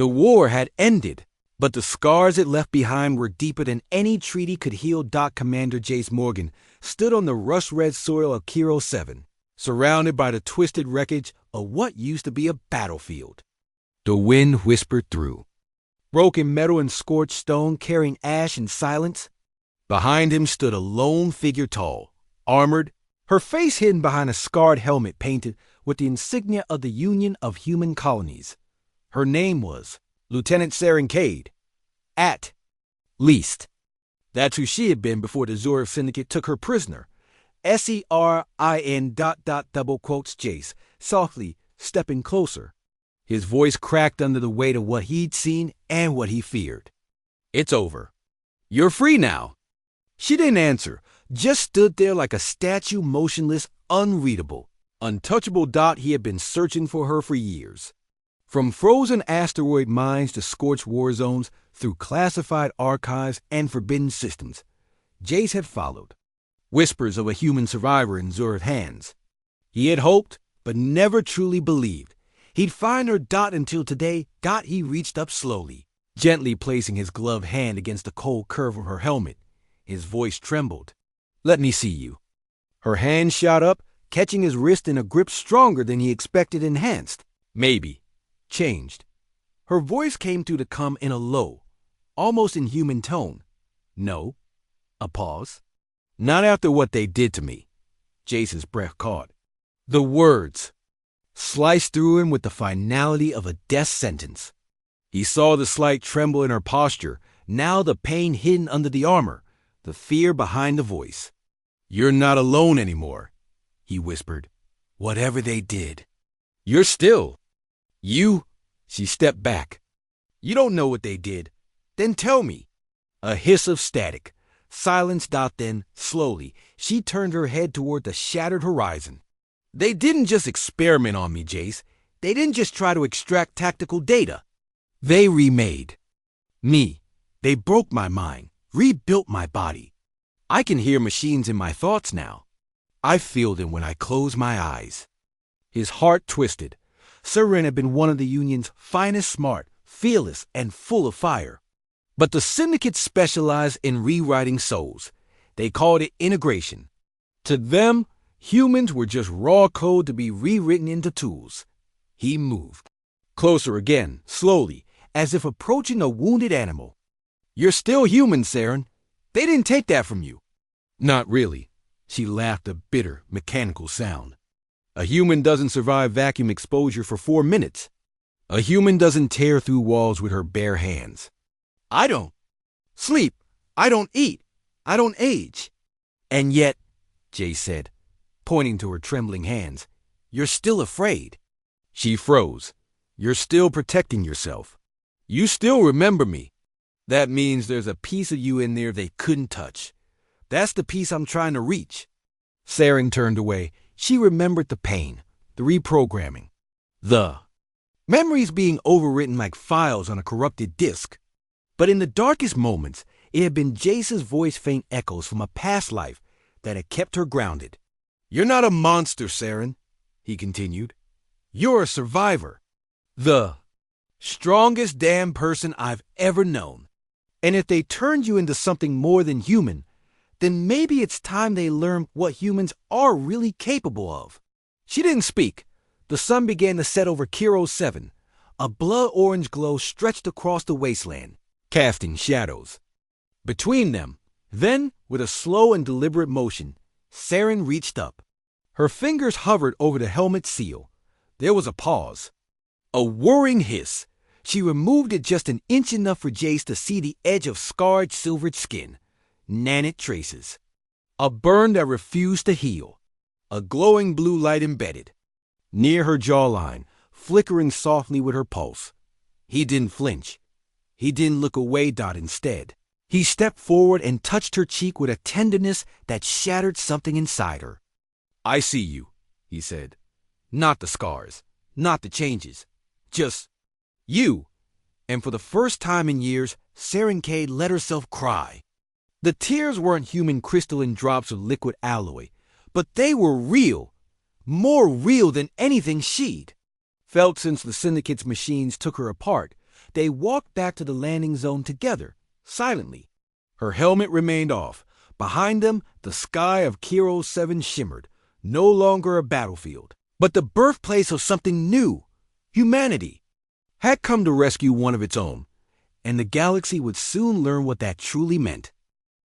The war had ended, but the scars it left behind were deeper than any treaty could heal. Commander Jace Morgan stood on the rust-red soil of Kiro 7, surrounded by the twisted wreckage of what used to be a battlefield. The wind whispered through. Broken metal and scorched stone carrying ash and silence. Behind him stood a lone figure, tall, armored, her face hidden behind a scarred helmet painted with the insignia of the Union of Human Colonies. Her name was Lieutenant Saren Cade. At least. That's who she had been before the Zurich Syndicate took her prisoner. SERIN ... double quotes Jace, softly stepping closer. His voice cracked under the weight of what he'd seen and what he feared. It's over. You're free now. She didn't answer, just stood there like a statue, motionless, unreadable, untouchable. He had been searching for her for years. From frozen asteroid mines to scorched war zones, through classified archives and forbidden systems, Jace had followed. Whispers of a human survivor in Zur's hands. He had hoped, but never truly believed, he'd find her. Until today, he reached up slowly, gently placing his gloved hand against the cold curve of her helmet. His voice trembled. Let me see you. Her hand shot up, catching his wrist in a grip stronger than he expected. Enhanced. Maybe. Changed. Her voice came to come in a low, almost inhuman tone. No. A pause. Not after what they did to me. Jace's breath caught. The words sliced through him with the finality of a death sentence. He saw the slight tremble in her posture, now the pain hidden under the armor, the fear behind the voice. You're not alone anymore, he whispered. Whatever they did. You're still. You. She stepped back. You don't know what they did. Then tell me. A hiss of static. Silence. Then, slowly, she turned her head toward the shattered horizon. They didn't just experiment on me, Jace. They didn't just try to extract tactical data. They remade me. They broke my mind, rebuilt my body. I can hear machines in my thoughts now. I feel them when I close my eyes. His heart twisted. Saren had been one of the Union's finest, smart, fearless, and full of fire. But the Syndicate specialized in rewriting souls. They called it integration. To them, humans were just raw code to be rewritten into tools. He moved. Closer again, slowly, as if approaching a wounded animal. You're still human, Saren. They didn't take that from you. Not really. She laughed, a bitter, mechanical sound. A human doesn't survive vacuum exposure for 4 minutes. A human doesn't tear through walls with her bare hands. I don't sleep. I don't eat. I don't age. And yet, Jay said, pointing to her trembling hands, you're still afraid. She froze. You're still protecting yourself. You still remember me. That means there's a piece of you in there they couldn't touch. That's the piece I'm trying to reach. Saren turned away. She remembered the pain, the reprogramming, the memories being overwritten like files on a corrupted disk. But in the darkest moments, it had been Jace's voice, faint echoes from a past life that had kept her grounded. You're not a monster, Saren, he continued. You're a survivor. The strongest damn person I've ever known. And if they turned you into something more than human, then maybe it's time they learn what humans are really capable of. She didn't speak. The sun began to set over Kiro 7. A blood-orange glow stretched across the wasteland, casting shadows. Between them, then, with a slow and deliberate motion, Saren reached up. Her fingers hovered over the helmet seal. There was a pause. A whirring hiss. She removed it just an inch, enough for Jace to see the edge of scarred, silvered skin. Nanite traces. A burn that refused to heal. A glowing blue light embedded. Near her jawline, flickering softly with her pulse. He didn't flinch. He didn't look away. Instead, he stepped forward and touched her cheek with a tenderness that shattered something inside her. I see you, he said. Not the scars, not the changes. Just you. And for the first time in years, Saren Cade let herself cry. The tears weren't human crystalline drops of liquid alloy, but they were real, more real than anything she'd felt since the Syndicate's machines took her apart, They walked back to the landing zone together, silently. Her helmet remained off. Behind them, the sky of Kiro 7 shimmered, no longer a battlefield, but the birthplace of something new. Humanity had come to rescue one of its own, and the galaxy would soon learn what that truly meant.